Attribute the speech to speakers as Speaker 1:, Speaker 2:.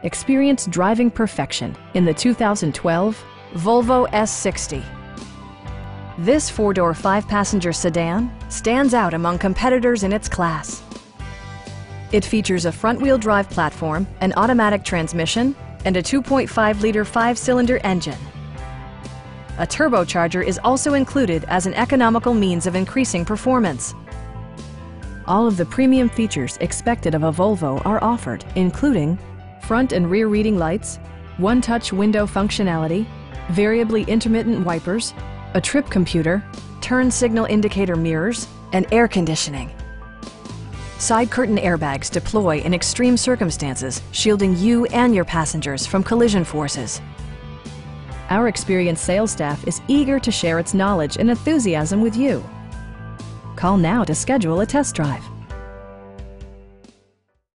Speaker 1: Experience driving perfection in the 2012 Volvo S60. This four-door, five-passenger sedan stands out among competitors in its class. It features a front-wheel drive platform, an automatic transmission, and a 2.5-liter five-cylinder engine. A turbocharger is also included as an economical means of increasing performance. All of the premium features expected of a Volvo are offered, including front and rear reading lights, one-touch window functionality, variably intermittent wipers, a trip computer, turn signal indicator mirrors, and air conditioning. Side curtain airbags deploy in extreme circumstances, shielding you and your passengers from collision forces. Our experienced sales staff is eager to share its knowledge and enthusiasm with you. Call now to schedule a test drive.